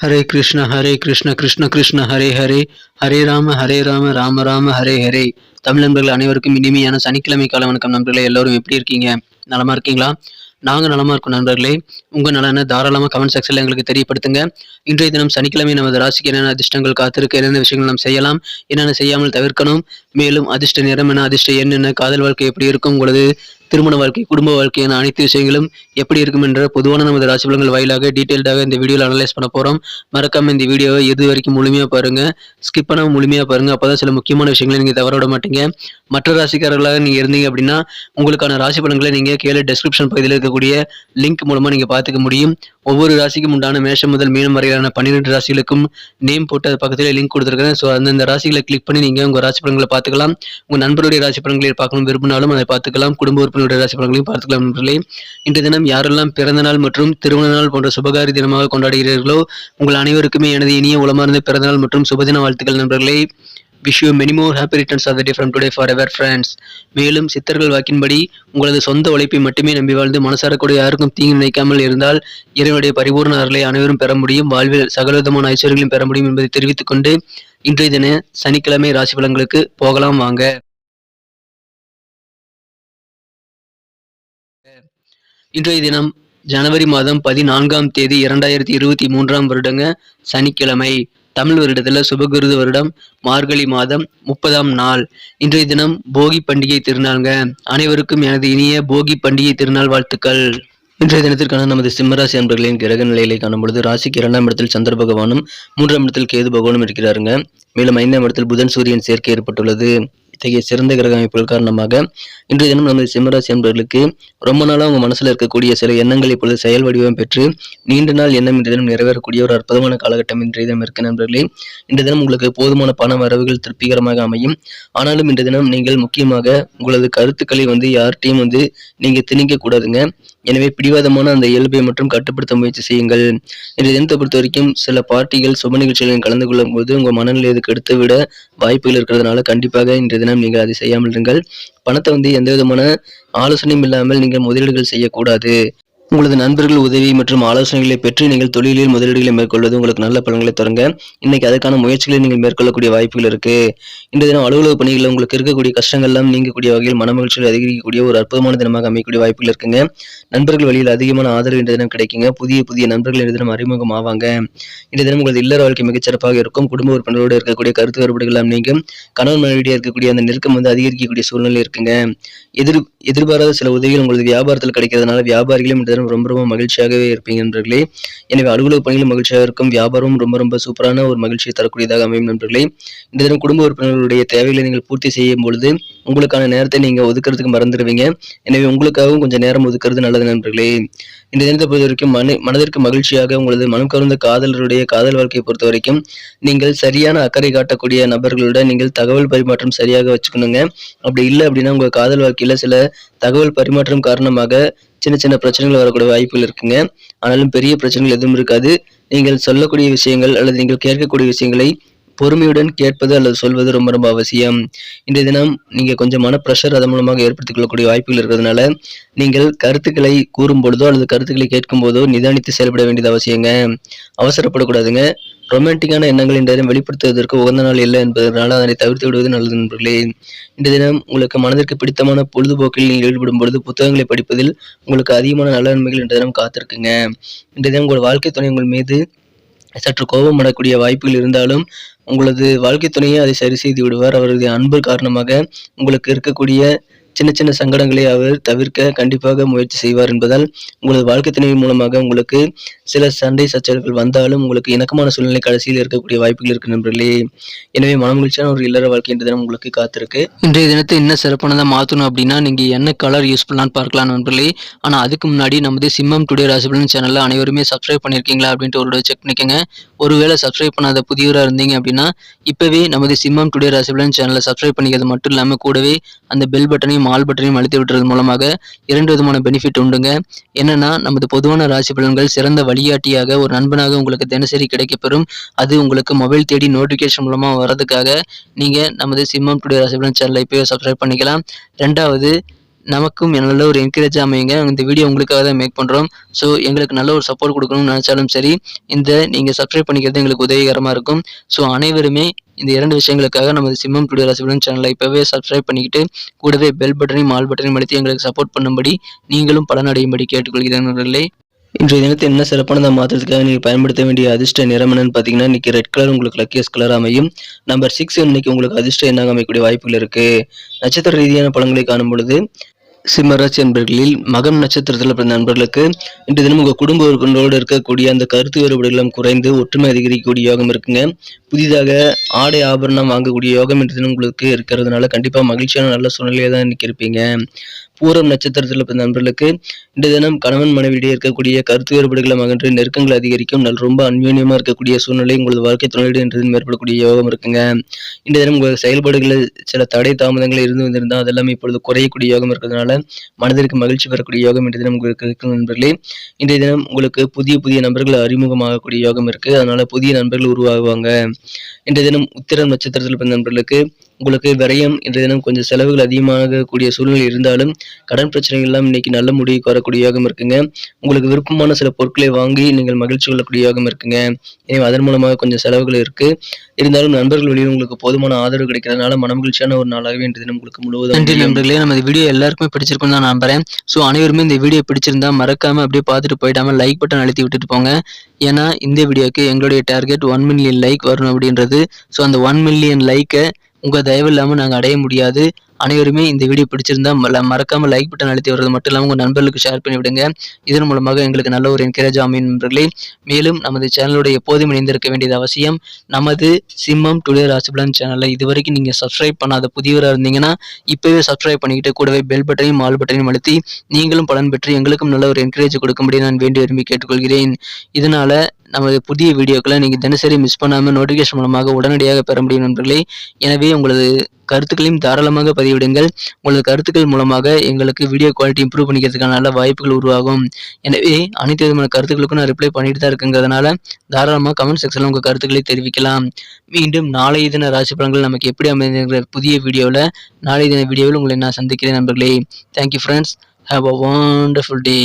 ஹரே கிருஷ்ண கிருஷ்ண கிருஷ்ண ஹரே ஹரே, ஹரே ராம ராம ராம ஹரே ஹரே. தமிழ் நண்பர்கள் அனைவருக்கும் இனிமையான சனிக்கிழமை கால வணக்கம் நண்பர்களே. எல்லோரும் எப்படி இருக்கீங்க? நலமா இருக்கீங்களா? நாங்கள் நலமா இருக்கோம் நண்பர்களே. உங்கள் நலனை தாராளமாக கமெண்ட் செக்ஷனில் எங்களுக்கு தெரியப்படுத்துங்க. இன்றைய தினம் சனிக்கிழமை நமது ராசிக்கு என்னென்ன அதிர்ஷ்டங்கள் காத்திருக்கு, என்னென்ன விஷயங்கள் நாம் செய்யலாம், என்னென்ன செய்யாமல் தவிர்க்கணும், மேலும் அதிர்ஷ்ட நிறம் என்ன, அதிர்ஷ்ட எண் என்ன, காதல் வாழ்க்கை எப்படி இருக்கும், உங்களது திருமண வாழ்க்கை, குடும்ப வாழ்க்கை என அனைத்து விஷயங்களும் எப்படி இருக்கும் என்ற பொதுவான நமது ராசி பலன்கள் வாயிலாக டீட்டெயில்டாக இந்த வீடியோவில் அனலைஸ் பண்ண போகிறோம். மறக்காம இந்த வீடியோவை இது வரைக்கும் முழுமையாக பாருங்க, ஸ்கிப் பண்ணாமல் முழுமையாக பாருங்க. அப்பதான் சில முக்கியமான விஷயங்களை நீங்கள் தவற விட மாட்டீங்க. மற்ற ராசிக்காரர்களாக நீங்கள் இருந்தீங்க அப்படின்னா உங்களுக்கான ராசி பலன்களை நீங்கள் கீழே டெஸ்கிரிப்ஷன் பகுதியில் இருக்கக்கூடிய லிங்க் மூலமாக நீங்கள் பார்த்துக்க முடியும். ஒவ்வொரு ராசிக்கும் உண்டான மேஷம் முதல் மீனம் வரையிலான 12 ராசிகளுக்கும் நேம் போட்டு அது பக்கத்தில் லிங்க் கொடுத்துருக்கேன். ஸோ அந்தந்த ராசிகளை கிளிக் பண்ணி நீங்கள் உங்கள் ராசி பலன்களை பார்த்துக்கலாம். உங்கள் நண்பருடைய ராசி பலன்களை பார்க்கணும் விரும்பினாலும் அதை பார்த்துக்கலாம். குடும்ப உறுப்பினருடைய ராசி பலன்களையும் பார்த்துக்கலாம் நண்பர்களே. இன்றைய தினம் யாரெல்லாம் பிறந்த நாள் மற்றும் திருமண நாள் போன்ற சுபகாரி தினமாக கொண்டாடுகிறீர்களோ உங்கள் அனைவருக்குமே எனது இனிய உளமார்ந்த பிறந்தநாள் மற்றும் சுபதின வாழ்த்துக்கள் நண்பர்களே. Wish you many more happy returns of the day from today forever friends. மேலும் சித்தர்கள் வாக்கின்படி உங்களது சொந்த உழைப்பை மட்டுமே நம்பி வாழ்ந்து மனசாரக்கூடிய யாருக்கும் தீங்கு நினைக்காமல் இருந்தால் இறைவனுடைய பரிபூர்ண அருளை அனைவரும் பெற முடியும், வாழ்வில் சகலவிதமான ஐஸ்வர்யங்களையும் பெற முடியும் என்பதை தெரிவித்துக் கொண்டு இன்றைய தின சனிக்கிழமை ராசி பலன்களுக்கு போகலாம் வாங்க. இன்றைய தினம் ஜனவரி மாதம் 14ஆம் தேதி 2023ஆம் வருடங்க சனிக்கிழமை. தமிழ் வருடத்துல சுபகிருது வருடம் மார்கழி மாதம் 30ஆம் நாள். இன்றைய தினம் போகி பண்டிகை திருநாள்ங்க. அனைவருக்கும் எனது இனிய போகி பண்டிகை திருநாள் வாழ்த்துக்கள். இன்றைய தினத்திற்கான நமது சிம்மராசி அன்பர்களின் கிரக நிலைகளை காணும் பொழுது ராசிக்கு 2ஆம் இடத்தில் சந்திர பகவானும் 3ஆம் இடத்தில் கேது பகவானும் இருக்கிறாருங்க. மேலும் 5ஆம் இடத்தில் புதன் சூரியன் சேர்க்கை ஏற்பட்டுள்ளது. இத்தகைய சிறந்த கிரக அமைப்புகள் காரணமாக இன்றைய தினம் நமது சிம்மராசி அன்பர்களுக்கு ரொம்ப நாளாக உங்க மனசுல இருக்கக்கூடிய சில எண்ணங்கள் இப்பொழுது செயல் வடிவம் பெற்று நீண்ட நாள் எண்ணம் இன்றைய தினம் நிறைவேறக்கூடிய ஒரு அற்புதமான காலகட்டம் இன்றைய தினம் இருக்கு நண்பர்களே. இன்றைய தினம் உங்களுக்கு போதுமான பண வரவுகள் திருப்திகரமாக அமையும். ஆனாலும் இன்றைய தினம் நீங்கள் முக்கியமாக உங்களது கருத்துக்களை யார்ட்டையும் நீங்க திணிக்க கூடாதுங்க. எனவே பிடிவாதமான அந்த இயல்பை மற்றும் கட்டுப்படுத்த முயற்சி செய்யுங்கள். இன்றைய தினத்தை பொறுத்த வரைக்கும் சில பார்ட்டிகள் சுப நிகழ்ச்சிகளில் கலந்து கொள்ளும் போது உங்க மனநிலை அதுக்கு எடுத்து விட வாய்ப்புகள் இருக்கிறதுனால கண்டிப்பாக இன்றைய தினம் நீங்கள் அதை செய்யாமல் இருங்கள். பணத்தை எந்த விதமான ஆலோசனையும் இல்லாமல் நீங்கள் முதலீடுகள் செய்யக்கூடாது. உங்களது நண்பர்கள் உதவி மற்றும் ஆலோசனைகளை பெற்று நீங்கள் தொழிலில் முதலீடுகளை மேற்கொள்வது உங்களுக்கு நல்ல பலன்களை தருங்க. இன்னைக்கு அதற்கான முயற்சிகளை நீங்கள் மேற்கொள்ளக்கூடிய வாய்ப்புகள் இருக்கு. இந்த தினம் அலுவலக பணிகளில் உங்களுக்கு இருக்கக்கூடிய கஷ்டங்கள் எல்லாம் நீங்கக்கூடிய வகையில் மன மகிழ்ச்சிகள் அதிகரிக்கக்கூடிய ஒரு அற்புதமான தினமாக அமையக்கூடிய வாய்ப்புகள் இருக்குங்க. நண்பர்கள் வழியில் அதிகமான ஆதரவு இன்றைய தினம் கிடைக்குங்க. புதிய நண்பர்கள் இன்றைய தினம் அறிமுகம் ஆவாங்க. இன்றைய தினம் உங்களது இல்லற வாழ்க்கை மிகச்சிறப்பாக இருக்கும். குடும்ப உறுப்பினரோடு இருக்கக்கூடிய கருத்து வேறுபாடுகள் எல்லாம் நீங்கும். கணவன் மனைவியிடையே இருக்கக்கூடிய அந்த நெருக்கம் அதிகரிக்கக்கூடிய சூழ்நிலை இருக்குங்க. எதிர்பாராத சில உதவிகள் உங்களது வியாபாரத்தில் கிடைக்கிறதுனால வியாபாரிகளும் ரொம்ப மகிழ்ச்சியாகவே இருப்பீங்க நண்பர்களே. எனவே அலுவலக பணிகளும் மகிழ்ச்சியாக இருக்கும். வியாபாரமும் ரொம்ப சூப்பரான ஒரு மகிழ்ச்சியை தரக்கூடியதாக அமையும் நண்பர்களே. இந்த தினம் குடும்ப உறுப்பினர்களுடைய தேவைகளை நீங்கள் பூர்த்தி செய்யும் பொழுது உங்களுக்கான நேரத்தை நீங்க ஒதுக்குறதுக்கு மறந்துடுவீங்க. எனவே உங்களுக்காகவும் கொஞ்சம் நேரம் ஒதுக்குறது நல்லது நண்பர்களே. இந்த தினத்தை பொறுத்த வரைக்கும் மனதிற்கு மகிழ்ச்சியாக உங்களது மனம் கவர்ந்த காதலருடைய காதல் வாழ்க்கையை பொறுத்த வரைக்கும் நீங்கள் சரியான அக்கறை காட்டக்கூடிய நபர்களுடன் நீங்கள் தகவல் பரிமாற்றம் சரியாக வச்சுக்கணுங்க. அப்படி இல்லை அப்படின்னா உங்க காதல் வாழ்க்கையில சில தகவல் பரிமாற்றம் காரணமாக சின்ன பிரச்சனைகள் வரக்கூடிய வாய்ப்புகள் இருக்குங்க. ஆனாலும் பெரிய பிரச்சனைகள் எதுவும் இருக்காது. நீங்கள் சொல்லக்கூடிய விஷயங்கள் அல்லது நீங்கள் கேட்கக்கூடிய விஷயங்களை பொறுமையுடன் கேட்பது அல்லது சொல்வது ரொம்ப அவசியம். இன்றைய தினம் நீங்க கொஞ்சம் மன பிரஷர் அதன் மூலமாக ஏற்படுத்திக் கொள்ளக்கூடிய வாய்ப்புகள் இருக்கிறதுனால நீங்கள் கருத்துக்களை கூறும் பொழுதோ அல்லது கருத்துக்களை கேட்கும் போதோ நிதானித்து செயல்பட வேண்டியது அவசியங்க. அவசரப்படக்கூடாதுங்க. ரொமான்டிக்கான எண்ணங்கள் இன்றைய தினம் வெளிப்படுத்துவதற்கு உகந்த நாள் இல்லை என்பதனால அதனை தவிர்த்து விடுவது நல்லது நண்பர்களே. இன்றைய தினம் உங்களுக்கு மனதிற்கு பிடித்தமான பொழுதுபோக்கில் நீங்கள் ஈடுபடும் பொழுது புத்தகங்களை படிப்பதில் உங்களுக்கு அதிகமான நல்ல நன்மைகள் இன்றைய தினம் காத்திருக்குங்க. இன்றைய தினம் உங்கள் வாழ்க்கை துணை உங்கள் மீது சற்று கோபம் அடக்கூடிய வாய்ப்புகள் இருந்தாலும் உங்களது வாழ்க்கை துணையை அதை சரி செய்து விடுவார். அவரது அன்பு காரணமாக உங்களுக்கு இருக்கக்கூடிய சின்ன சங்கடங்களை அவர் தவிர்க்க கண்டிப்பாக முயற்சி செய்வார் என்பதால் உங்களது வாழ்க்கை துணை மூலமாக உங்களுக்கு சில சண்டை சச்சரவுகள் வந்தாலும் உங்களுக்கு இணக்கமான சூழ்நிலை கடைசியில் இருக்கக்கூடிய வாய்ப்புகள் இருக்கு நண்பர்களே. எனவே மனமகிழ்ச்சியான ஒரு இல்லற வாழ்க்கை இன்றைய தினம் உங்களுக்கு காத்திருக்கு. இன்றைய தினத்தை இன்னும் சிறப்பானதாக மாற்றணும் அப்படின்னா நீங்க என்ன கலர் யூஸ் பண்ணலான்னு பார்க்கலாம் நண்பர்களே. ஆனா அதுக்கு முன்னாடி நமது சிம்மம் டுடே ராசி பலன் சேனல்ல அனைவருமே சப்ஸ்கிரைப் பண்ணிருக்கீங்களா அப்படின்ட்டு ஒரு செக் பண்ணிக்கோங்க. ஒருவேளை சப்ஸ்கிரைப் பண்ணாத புதியவராக இருந்தீங்க அப்படின்னா இப்பவே நமது சிம்மம் டுடே ராசி பலன் சேனலை சப்ஸ்கிரைப் பண்ணிக்கிறது மட்டும் இல்லாமல் கூடவே அந்த பெல் பட்டனையும் ஆல் பட்டனையும் அழுத்தி விட்டுறது மூலமாக 2 விதமான பெனிஃபிட் உண்டுங்க. என்னன்னா நமது பொதுவான ராசி பலன்கள் சிறந்த வழிகாட்டியாக ஒரு நண்பனாக உங்களுக்கு தினசரி கிடைக்கப்பெறும். அது உங்களுக்கு மொபைல் தேடி நோட்டிஃபிகேஷன் மூலமா வரதுக்காக நீங்க நமது சிம்மம் டுடே ராசி பலன் சேனலை இப்பவே சப்ஸ்கிரைப் பண்ணிக்கலாம். 2வது நமக்கும் நல்ல ஒரு என்கரேஜ் அமையுங்க. இந்த வீடியோ உங்களுக்காக தான் மேக் பண்ணுறோம். ஸோ எங்களுக்கு நல்ல ஒரு சப்போர்ட் கொடுக்கணும்னு நினச்சாலும் சரி, நீங்கள் சப்ஸ்கிரைப் பண்ணிக்கிறது எங்களுக்கு உதவிகரமாக இருக்கும். ஸோ அனைவருமே இந்த 2 விஷயங்களுக்காக நமது சிம்மம் டுடே ராசிபலன் சேனலை இப்போவே சப்ஸ்கிரைப் பண்ணிக்கிட்டு கூடவே பெல் பட்டனையும் ஆல் பட்டனையும் அழுத்தி எங்களுக்கு சப்போர்ட் பண்ணும்படி நீங்களும் பலனடையும்படி கேட்டுக்கொள்கிறேன் நண்பர்களே. இன்றைய தினத்தை என்ன சிறப்பானதாக மாற்றுறதுக்காக நீங்கள் பயன்படுத்த வேண்டிய அதிர்ஷ்ட நிறம் என்னன்னு பார்த்தீங்கன்னா, இன்னைக்கு ரெட் கலர் உங்களுக்கு லக்கியஸ்ட் கலர் அமையும். நம்பர் 6 இன்னைக்கு உங்களுக்கு அதிர்ஷ்ட எண்ணாக அமையக்கூடிய வாய்ப்புகள் இருக்கு. நட்சத்திர ரீதியான பலன்களை காணும் பொழுது சிம்மராசி நண்பர்களில் மகம் நட்சத்திரத்தில் பிறந்த நண்பர்களுக்கு இன்று தினம் உங்கள் குடும்ப உறுப்பினரோடு இருக்கக்கூடிய அந்த கருத்து வேறுபாடுகளும் குறைந்து ஒற்றுமை அதிகரிக்கக்கூடிய யோகம் இருக்குங்க. புதிதாக ஆடை ஆபரணம் வாங்கக்கூடிய யோகம் இன்று தினம் உங்களுக்கு இருக்கிறதுனால கண்டிப்பாக மகிழ்ச்சியான நல்ல சூழ்நிலையாக தான் இன்னைக்கு இருப்பீங்க. பூரம் நட்சத்திரத்தில் பிறந்த நண்பர்களுக்கு இன்று தினம் கணவன் மனைவியிடையே இருக்கக்கூடிய கருத்து வேறுபாடுகளை அகன்று நெருக்கங்கள் அதிகரிக்கும். ரொம்ப அந்யோன்யமாக இருக்கக்கூடிய சூழ்நிலை உங்களது வாழ்க்கை துணையோடு இன்று தினம் ஏற்படக்கூடிய யோகம் இருக்குங்க. இன்று தினம் உங்கள் செயல்பாடுகளில் சில தடை தாமதங்கள் இருந்து வந்திருந்தால் அதெல்லாம் இப்பொழுது குறையக்கூடிய யோகம் இருக்கிறதுனால மனதிற்கு மகிழ்ச்சி பெறக்கூடிய யோகம் இன்றைய தினம் உங்களுக்கு இருக்கும் நண்பர்களே. இன்றைய தினம் உங்களுக்கு புதிய நண்பர்கள் அறிமுகமாகக்கூடிய யோகம் இருக்கு. அதனால புதிய நண்பர்கள் உருவாகுவாங்க. இன்றைய தினம் உத்திரம் நட்சத்திரத்தில் பிறந்த நண்பர்களுக்கு உங்களுக்கு விரயம் இன்றைய தினம் கொஞ்சம் செலவுகள் அதிகமாக கூடிய சூழ்நிலை இருந்தாலும் கடன் பிரச்சனைகள் எல்லாம் இன்னைக்கு நல்ல முடிவுக்கு வரக்கூடிய யோகம் இருக்குங்க. உங்களுக்கு விருப்பமான சில பொருட்களை வாங்கி நீங்கள் மகிழ்ச்சி கொள்ளக்கூடிய யோகம் இருக்குங்க. எனவே அதன் மூலமாக கொஞ்சம் செலவுகள் இருக்கு. இருந்தாலும் நண்பர்கள் வழியில் உங்களுக்கு போதுமான ஆதரவு கிடைக்கிறதுனால மனமகிழ்ச்சியான ஒரு நாளாகவே இன்றைய தினம் உங்களுக்கு முழுவதும் நன்றி நண்பர்களே. நம்ம இந்த வீடியோ எல்லாருக்குமே பிடிச்சிருக்கும் தான் நம்புறேன். ஸோ அனைவருமே இந்த வீடியோ பிடிச்சிருந்தா மறக்காம அப்படியே பார்த்துட்டு போயிடாம லைக் பட்டன் அழுத்தி விட்டுட்டு போங்க. ஏன்னா இந்த வீடியோக்கு எங்களுடைய டார்கெட் 1 மில்லியன் லைக் வரணும் அப்படின்றது. ஸோ அந்த 1 மில்லியன் லைக்கை உங்கள் தயவு இல்லாமல் நாங்கள் அடைய முடியாது. அனைவருமே இந்த வீடியோ பிடிச்சிருந்தா மறக்காம லைக் பட்டன் அழுத்தி வர்றது மட்டும் இல்லாமல் உங்கள் நண்பர்களுக்கு ஷேர் பண்ணி விடுங்க. இதன் மூலமாக எங்களுக்கு நல்ல ஒரு என்கரேஜ் அமையும் நண்பர்களே. மேலும் நமது சேனலோட எப்போதும் இணைந்திருக்க வேண்டியது அவசியம். நமது சிம்மம் டுடே ராசிபலன் சேனலை இதுவரைக்கும் நீங்கள் சப்ஸ்கிரைப் பண்ணாத புதியவராக இருந்தீங்கன்னா இப்போவே சப்ஸ்கிரைப் பண்ணிக்கிட்டு கூடவே பெல் பட்டனையும் ஆல் பட்டனையும் அழுத்தி நீங்களும் பலன் பெற்று எங்களுக்கும் நல்ல ஒரு என்கரேஜ் கொடுக்கும்படி நான் வேண்டி விரும்பி கேட்டுக்கொள்கிறேன். இதனால நமது புதிய வீடியோக்களை நீங்கள் தினசரி மிஸ் பண்ணாமல் நோட்டிஃபிகேஷன் மூலமாக உடனடியாக பெற முடியும் நண்பர்களே. எனவே உங்களது கருத்துக்களையும் தாராளமாக பதிவிடுங்கள். உங்களது கருத்துக்கள் மூலமாக எங்களுக்கு வீடியோ குவாலிட்டி இம்ப்ரூவ் பண்ணிக்கிறதுக்கான நல்ல வாய்ப்புகள் உருவாகும். எனவே அனைத்து விதமான கருத்துக்களுக்கும் நான் ரிப்ளை பண்ணிட்டு தான் இருக்குங்கிறதுனால தாராளமாக கமெண்ட் செக்ஷனில் உங்கள் கருத்துக்களை தெரிவிக்கலாம். மீண்டும் நாளைய தின ராசி பலன்கள் நமக்கு எப்படி அமைந்திருக்கிற புதிய வீடியோவில் நாளைய தின வீடியோவில் உங்களை நான் சந்திக்கிறேன் நண்பர்களே. Thank you friends. Have a wonderful day.